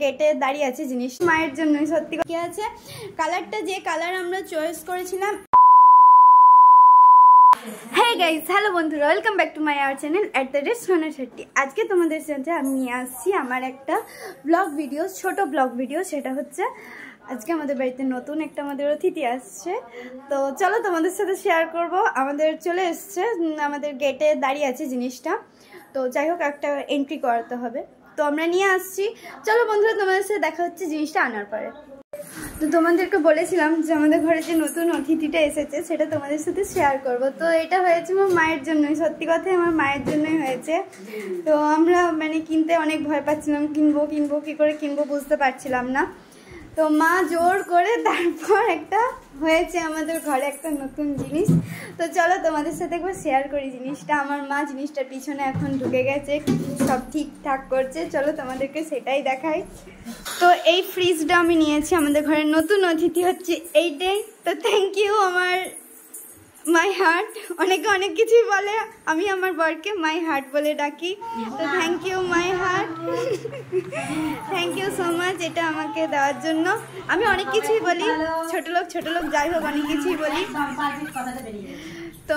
গেটে দাঁড়িয়ে আছে জিনিস মায়ের জন্য সত্যি কি আছে কালারটা যে কালার আমরা চয়েস করেছিলাম। হ্যাঁ গাইস, হ্যালো বন্ধুরা, welcome back to my our channel @সোনাশাটি। আজকে তোমাদের সাথে আমি নিয়ে আসছি আমার একটা ব্লগ ভিডিও, ছোট ব্লগ ভিডিও। সেটা হচ্ছে আজকে আমাদের বাড়িতে নতুন একটা আমাদের অতিথি আসছে, তো চলো তোমাদের সাথে শেয়ার করব। আমাদের চলে এসছে, আমাদের গেটে দাঁড়িয়ে আছে জিনিসটা, তো যাই হোক একটা এন্ট্রি করাতে হবে, তো আমরা নিয়ে আসছি। চলো বন্ধুরা, তোমাদের সাথে দেখা হচ্ছে জিনিসটা আনার পরে। তো তোমাদেরকে বলেছিলাম যে আমাদের ঘরে যে নতুন অতিথিটা এসেছে সেটা তোমাদের সাথে শেয়ার করব। তো এটা হয়েছে আমার মায়ের জন্যই, সত্যি কথাই আমার মায়ের জন্যই হয়েছে। তো আমরা কিনতে অনেক ভয় পাচ্ছিলাম, কিনবো কী করে কিনবো বুঝতে পারছিলাম না। তো মা জোর করে তারপর একটা হয়েছে আমাদের ঘরে একটা নতুন জিনিস। তো চলো তোমাদের সাথে একবার শেয়ার করি জিনিসটা। আমার মা জিনিসটার পিছনে এখন ঢুকে গেছে, সব ঠিকঠাক করছে, চলো তোমাদেরকে সেটাই দেখাই। তো এই ফ্রিজটা আমি নিয়েছি, আমাদের ঘরের নতুন অতিথি হচ্ছে এইটাই। তো থ্যাংক ইউ আমার মাই হার্ট। অনেকে অনেক কিছুই বলে, আমি আমার বরকে মাই হার্ট বলে ডাকি। তো thank you my heart, thank you so much এটা আমাকে দেওয়ার জন্য। আমি অনেক কিছুই বলি, ছোট লোক যাই হোক অনেক কিছুই বলি। তো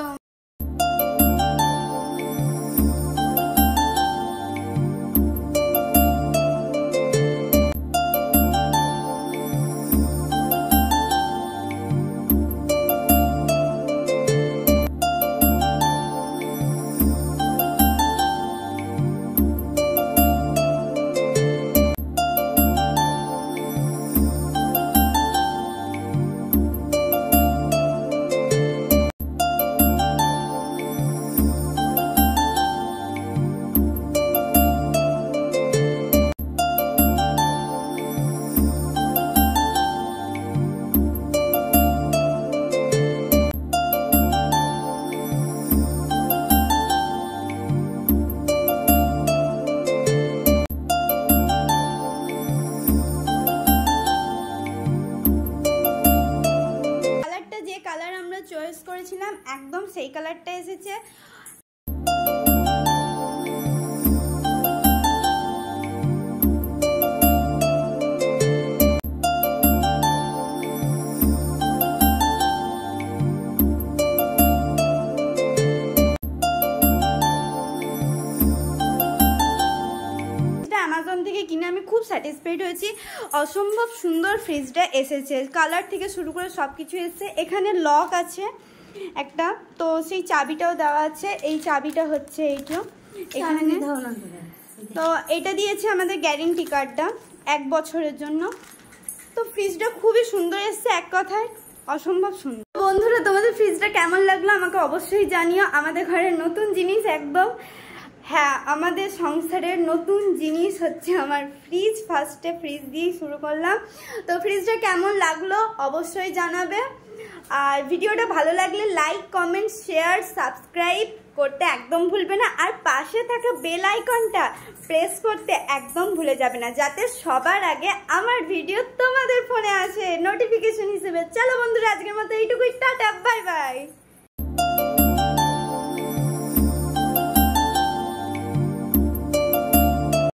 চয়েস করেছিলাম একদম সেই কালারটা এসেছে। অ্যামাজন থেকে কিনে আমি খুব স্যাটিসফাইড হয়েছি, অসম্ভব সুন্দর ফ্রিজটা এসেছে, কালার থেকে শুরু করে সব কিছু এসেছে। এখানে লক আছে একটা, তো সেই চাবিটাও দেওয়া আছে। এই চাবিটা হচ্ছে এইটা এখানে, তো এটা দিয়েছে আমাদের গ্যারেন্টি কার্ডটা 1 বছরের জন্য। তো ফ্রিজটা খুবই সুন্দর এসেছে, এক কথায় অসম্ভব সুন্দর। বন্ধুরা, তোমাদের ফ্রিজটা কেমন লাগলো আমাকে অবশ্যই জানিও। আমাদের ঘরের নতুন জিনিস একদম, হ্যাঁ আমাদের সংসারের নতুন জিনিস হচ্ছে আমার ফ্রিজ। ফার্স্টে ফ্রিজ দিয়েই শুরু করলাম। তো ফ্রিজটা কেমন লাগলো অবশ্যই জানাবে, আর ভিডিওটা ভালো লাগলে লাইক, কমেন্ট, শেয়ার, সাবস্ক্রাইব করতে একদম ভুলবে না, আর পাশে থাকা বেল আইকনটা প্রেস করতে একদম ভুলে যাবে না, যাতে সবার আগে আমার ভিডিও তোমাদের ফোনে আসে নোটিফিকেশন হিসেবে। চলো বন্ধুরা, আজকের মতো এইটুকুই, টাটা, বাই বাই।